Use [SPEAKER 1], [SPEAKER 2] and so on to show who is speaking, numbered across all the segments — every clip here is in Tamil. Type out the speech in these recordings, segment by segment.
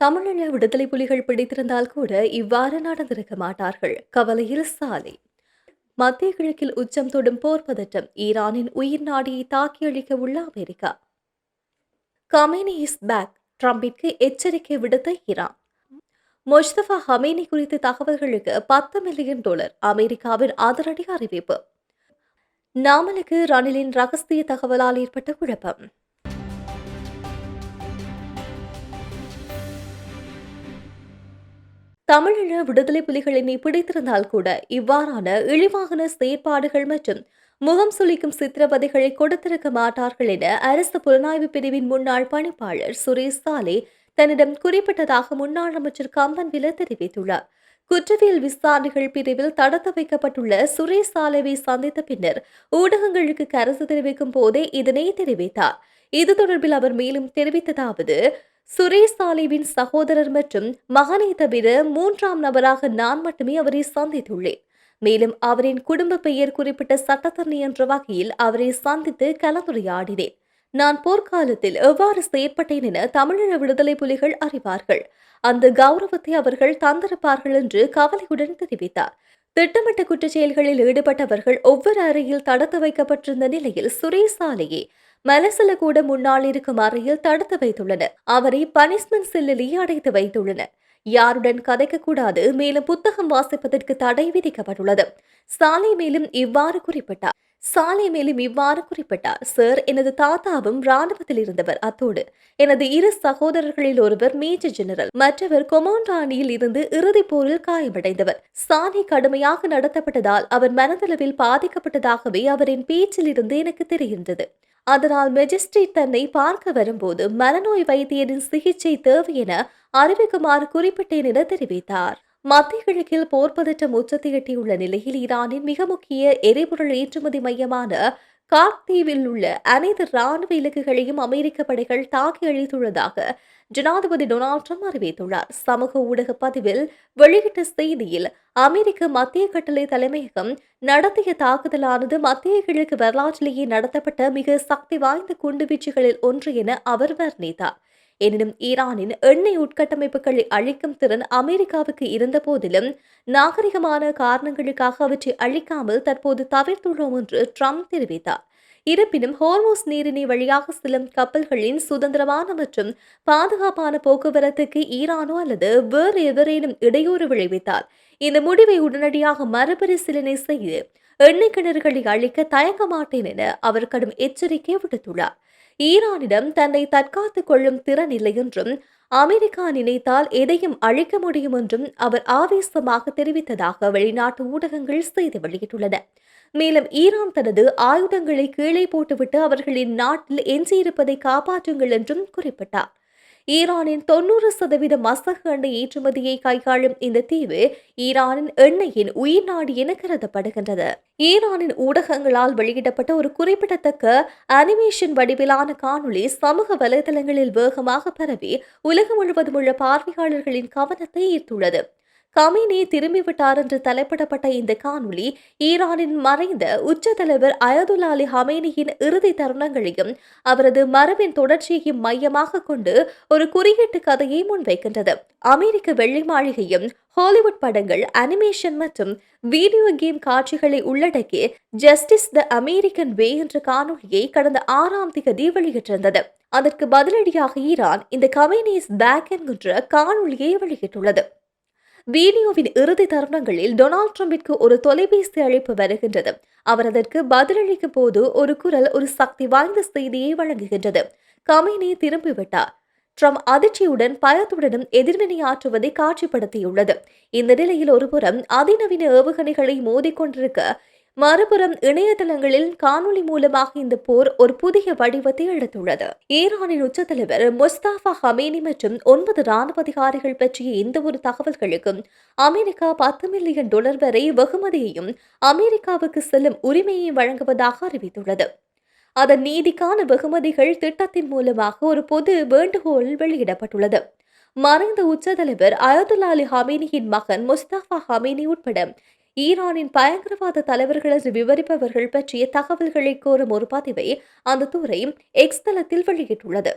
[SPEAKER 1] தமிழீழ விடுதலை புலிகள் பிடித்திருந்தால் கூட இவ்வாறு நடந்திருக்க மாட்டார்கள். கவலையில் சாலை. மத்திய கிழக்கில் உச்சம் தொடும் போர் பதட்டம். ஈரானின் உயிர் நாடியை தாக்கி அழிக்க உள்ள அமெரிக்கா. Khamenei is back. ட்ரம்பிற்கு எச்சரிக்கை விடுத்த ஈரான். முஸ்தபா ஹமேனி குறித்த தகவல்களுக்கு $10 மில்லியன் அமெரிக்காவின் அதிரடி அறிவிப்பு. நாமலுக்கு ரணிலின் ரகசிய தகவலால் ஏற்பட்ட குழப்பம். தமிழீழ விடுதலை புலிகளினை பிடித்திருந்தால் கூட இவ்வாறான இழிவான செயற்பாடுகள் மற்றும் முகம் சுளிக்கும் சித்திரவதைகளை கொடுத்திருக்க மாட்டார்கள் என அரசு புலனாய்வு பிரிவின் முன்னாள் பணிப்பாளர் சுரேஷ் சாலே தன்னிடம் குறிப்பிட்டதாக முன்னாள் அமைச்சர் கம்பன்வில தெரிவித்துள்ளார். குற்றவியல் விசாரணைகள் பிரிவில் தடுத்து வைக்கப்பட்டுள்ள சுரேஷ் சாலேவை சந்தித்த பின்னர் ஊடகங்களுக்கு கருத்து தெரிவிக்கும் போதே இதனை தெரிவித்தார். இது தொடர்பில் அவர் மேலும் தெரிவித்ததாவது: சுரேஷ் சாலேவின் சகோதரர் மற்றும் மகனை தவிர மூன்றாம் நபராக நான் மட்டுமே அவரை சந்தித்துள்ளேன். மேலும் அவரின் குடும்ப பெயர் குறிப்பிட்ட சட்டத்தரணி என்ற வகையில் அவரை சந்தித்து கலந்துரையாடினேன். நான் போர்க்காலத்தில் எவ்வாறு செயற்பட்டேன் என தமிழீழ விடுதலை புலிகள் அறிவார்கள். அந்த கௌரவத்தை அவர்கள் தந்திருப்பார்கள் என்று கவலையுடன் தெரிவித்தார். திட்டமிட்ட குற்றச்செயல்களில் ஈடுபட்டவர்கள் ஒவ்வொரு அறையில் தடுத்து வைக்கப்பட்டிருந்த நிலையில் சுரேஷ் சாலையை மலசல கூட முன்னால் இருக்கும் அறையில் தடுத்து வைத்துள்ளனர். அவரை பனிஷ்மெண்ட் செல்லில் அடைத்து வைத்துள்ளனர். யாருடன் கதைக்கக்கூடாது, மேலும் புத்தகம் வாசிப்பதற்கு தடை விதிக்கப்பட்டுள்ளது. சாலை மேலும் இவ்வாறு குறிப்பிட்டார். சார், எனது தாத்தாவும் ராணுவத்தில் இருந்தவர். அத்தோடு எனது இரு சகோதரர்களில் ஒருவர் மேஜர் ஜெனரல், மற்றவர் கொமாண்டோ அணியில் இருந்து இறுதிப் போரில் காயமடைந்தவர். சாலை கடுமையாக நடத்தப்பட்டதால் அவர் மனதளவில் பாதிக்கப்பட்டதாகவே அவரின் பேச்சில் இருந்து எனக்கு தெரிகின்றது. அதனால் மெஜிஸ்ட்ரேட் தன்னை பார்க்க வரும்போது மனநோய் வைத்தியரின் சிகிச்சை தேவை என அறிவிக்குமாறு குறிப்பிட்டேன் என தெரிவித்தார். மத்திய கிழக்கில் போர் பதட்டம் உச்சத்தை எட்டியுள்ள நிலையில் ஈரானின் மிக முக்கிய எரிபொருள் ஏற்றுமதி மையமான கார்த்தீவில் உள்ள அனைத்து ராணுவ இலக்குகளையும் அமெரிக்க படைகள் தாக்கி அழித்துள்ளதாக ஜனாதிபதி டொனால்ட் ட்ரம்ப் அறிவித்துள்ளார். சமூக ஊடக பதிவில் வெளியிட்ட செய்தியில், அமெரிக்க மத்திய கட்டளை தலைமையகம் நடத்திய தாக்குதலானது மத்திய கிழக்கு வரலாற்றிலேயே நடத்தப்பட்ட மிக சக்தி வாய்ந்த குண்டுவீச்சுகளில் ஒன்று என அவர் வர்ணித்தார். எனினும் ஈரானின் எண்ணெய் உட்கட்டமைப்புகளை அழிக்கும் திறன் அமெரிக்காவுக்கு இருந்த போதிலும் நாகரிகமான காரணங்களுக்காக அவற்றை அழிக்காமல் தற்போது தவிர்த்துள்ளோம் என்று ட்ரம்ப் தெரிவித்தார். இருப்பினும் ஹோர்மோஸ் நீரிணை வழியாக செல்லும் கப்பல்களின் சுதந்திரமான மற்றும் பாதுகாப்பான போக்குவரத்துக்கு ஈரானோ அல்லது வேறு எவரேனும் இடையூறு விளைவித்தால் இந்த முடிவை உடனடியாக மறுபரிசீலனை செய்து எண்ணெய் கிணறுகளை அழிக்க தயங்க மாட்டேன் என அவர் கடும் எச்சரிக்கை விடுத்துள்ளார். ஈரானிடம் தன்னை தற்காத்துக் கொள்ளும் திறன் இல்லை என்றும் அமெரிக்கா நினைத்தால் எதையும் அழிக்க முடியும் என்றும் அவர் ஆவேசமாக தெரிவித்ததாக வெளிநாட்டு ஊடகங்கள் செய்தி வெளியிட்டுள்ளன. மேலும் ஈரான் தனது ஆயுதங்களை கீழே போட்டுவிட்டு அவர்களின் நாட்டில் எஞ்சியிருப்பதை காப்பாற்றுங்கள் என்றும் குறிப்பிட்டார். ஈரானின் 90% மசகு எண்ணெய் ஏற்றுமதியை கையாளும் இந்த தீவு ஈரானின் எண்ணெயின் உயிர் நாடு என கருதப்படுகின்றது. ஈரானின் ஊடகங்களால் வெளியிடப்பட்ட ஒரு குறிப்பிடத்தக்க அனிமேஷன் வடிவிலான காணொளி சமூக வலைதளங்களில் வேகமாக பரவி உலகம் முழுவதும் உள்ள பார்வையாளர்களின் கவனத்தை ஈர்த்துள்ளது. கமேனி திரும்பிவிட்டார் என்று தலைப்பிடப்பட்ட இந்த காணொளி ஈரானின் மறைந்த உச்ச தலைவர் அயதுல்லா அலி ஹமேனியின் இறுதி தருணங்களையும் அவரது மரபின் தொடர்ச்சியையும் மையமாக கொண்டு ஒரு குறியீட்டு கதையை முன்வைக்கின்றது. அமெரிக்க வெள்ளை மாளிகையும் ஹாலிவுட் படங்கள், அனிமேஷன் மற்றும் வீடியோ கேம் காட்சிகளை உள்ளடக்கி ஜஸ்டிஸ் த அமெரிக்கன் வே என்ற காணொலியை கடந்த 6ஆம் தேதி வெளியிட்டிருந்தது. அதற்கு பதிலடியாக ஈரான் இந்த கமேனி இஸ் பேக் என்கின்ற காணொலியை வெளியிட்டுள்ளது. வீடியோவின் இறுதி தருணங்களில் டொனால்ட் ட்ரம்பிற்கு ஒரு தொலைபேசி அழைப்பு வருகின்றது. அவர் அதற்கு பதிலளிக்கும் போது ஒரு குரல் ஒரு சக்தி வாய்ந்த செய்தியை வழங்குகின்றது: கமேனி திரும்பிவிட்டார். ட்ரம்ப் அதிர்ச்சியுடன் பயத்துடனும் எதிர்வினையாற்றுவதை காட்சிப்படுத்தியுள்ளது. இந்த நிலையில் ஒருபுறம் அதிநவீன ஏவுகணைகளை மோதிக்கொண்டிருக்க, மறுபுறம் இணையதளங்களில் காணொலி மூலமாக இந்த போர் ஒரு புதிய வடிவத்தை எடுத்துள்ளது. ஈரானின் உச்ச தலைவர் முஸ்தபா ஹமேனி மற்றும் 9 ராணுவ அதிகாரிகள் பற்றிய எந்த ஒரு தகவல்களுக்கும் அமெரிக்கா $10 மில்லியன் வரை வெகுமதியையும் அமெரிக்காவுக்கு செல்லும் உரிமையை வழங்குவதாக அறிவித்துள்ளது. அதன் நீதிக்கான வெகுமதிகள் திட்டத்தின் மூலமாக ஒரு பொது வேண்டுகோள் வெளியிடப்பட்டுள்ளது. மறைந்த உச்ச தலைவர் அயதுல்லா அலி ஹமேனியின் மகன் முஸ்தபா ஹமேனி உட்பட ஈரானின் பயங்கரவாத தலைவர்கள் என்று விவரிப்பவர்கள் பற்றிய தகவல்களை கோரும் ஒரு பதிவை அந்த துறை எக்ஸ் தளத்தில் வெளியிட்டுள்ளது.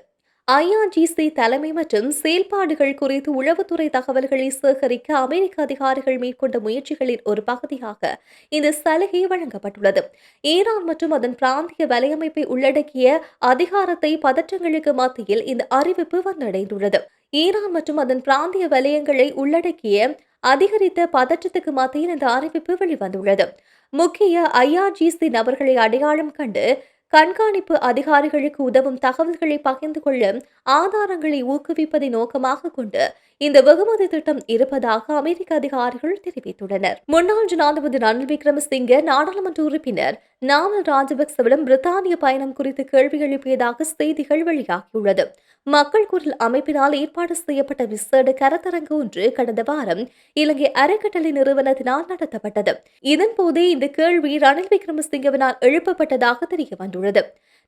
[SPEAKER 1] ஐஆர்ஜிசி தலைமை மற்றும் செயல்பாடுகள் குறித்து உளவுத்துறை தகவல்களை சேகரிக்க அமெரிக்க அதிகாரிகள் மேற்கொண்ட முயற்சிகளின் ஒரு பகுதியாக இந்த சலுகை வழங்கப்பட்டுள்ளது. ஈரான் மற்றும் அதன் பிராந்திய வலையமைப்பை உள்ளடக்கிய அதிகாரத்தை பதற்றங்களுக்கு மத்தியில் இந்த அறிவிப்பு வந்தடைந்துள்ளது. ஈரான் மற்றும் அதன் பிராந்திய வலயங்களை உள்ளடக்கிய அதிகரித்த பதற்றத்துக்கு மத்தியில் இந்த அறிவிப்பு வெளிவந்துள்ளது. முக்கிய ஐஆர்ஜிசி நபர்களை அடையாளம் கண்டு கண்காணிப்பு அதிகாரிகளுக்கு உதவும் தகவல்களை பகிர்ந்து கொள்ள ஆதாரங்களை ஊக்குவிப்பதை நோக்கமாக கொண்டு இந்த வெகுமதி திட்டம் இருப்பதாக அமெரிக்க அதிகாரிகள் தெரிவித்துள்ளனர். முன்னாள் ஜனாதிபதி ரணில் விக்ரமசிங்க நாடாளுமன்ற உறுப்பினர் நாமல் ராஜபக்சவிடம் பிரித்தானிய பயணம் குறித்து கேள்வி எழுப்பியதாக செய்திகள் வெளியாகியுள்ளது. மக்கள் குரல் அமைப்பினால் ஏற்பாடு செய்யப்பட்ட விசேட கருத்தரங்கு ஒன்று கடந்த வாரம் இலங்கை அறக்கட்டளை நிறுவனத்தினால் நடத்தப்பட்டது. இதன்போதே இந்த கேள்வி ரணில் விக்ரமசிங்கவினால் எழுப்பப்பட்டதாக தெரிய வந்துள்ளது.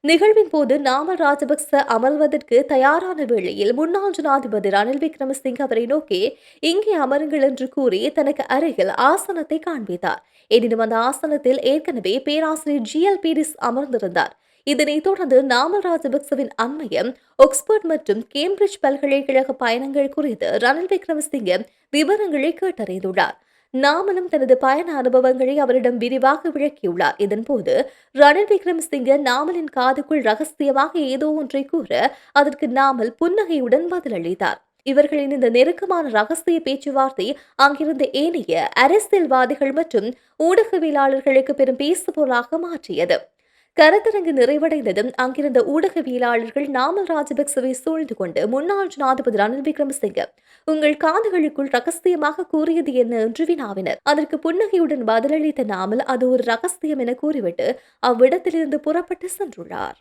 [SPEAKER 1] நிகழ்வின் போது நாமல் ராஜபக்ச அமர்வதற்கு தயாரான வேளையில் முன்னாள் ஜனாதிபதி ரணில் விக்ரமசிங்க அவரை நோக்கி இங்கே அமருங்கள் என்று கூறி தனக்கு அருகில் ஆசனத்தை காண்பித்தார். எனினும் அந்த ஆசனத்தில் ஏற்கனவே பேராசிரியர் ஜிஎல் பீரிஸ் அமர்ந்திருந்தார். இதனைத் தொடர்ந்து நாமல் ராஜபக்சவின் அண்மையம் ஆக்ஸ்போர்ட் மற்றும் கேம்பிரிட்ஜ் பல்கலைக்கழக பயணங்கள் குறித்து ரணில் விக்ரமசிங்க விவரங்களை கேட்டறிந்துள்ளார். நாமலும் தனது பயண அனுபவங்களை அவரிடம் விரிவாக விளக்கியுள்ளார். இதன்போது ரணில் விக்ரமசிங்க நாமலின் காதுக்குள் ரகசியமாக ஏதோ ஒன்றை கூற அதற்கு நாமல் புன்னகையுடன் பதிலளித்தார். இவர்களின் இந்த நெருக்கமான ரகசிய பேச்சுவார்த்தை அங்கிருந்த ஏனைய அரசியல்வாதிகள் மற்றும் ஊடகவியலாளர்களுக்கு பெரும் பேசுபொருளாக மாற்றியது. கருத்தரங்கு நிறைவடைந்ததும் அங்கிருந்த ஊடகவியலாளர்கள் நாமல் ராஜபக்சவை சூழ்ந்து கொண்டு முன்னாள் ஜனாதிபதி ரணில் விக்ரமசிங்க உங்கள் காதுகளுக்குள் ரகசியமாக கூறியது என்ன என்று வினாவினர். அதற்கு புன்னகையுடன் பதிலளித்த நாமல் அது ஒரு ரகசியம் என கூறிவிட்டு அவ்விடத்திலிருந்து புறப்பட்டு சென்றுள்ளார்.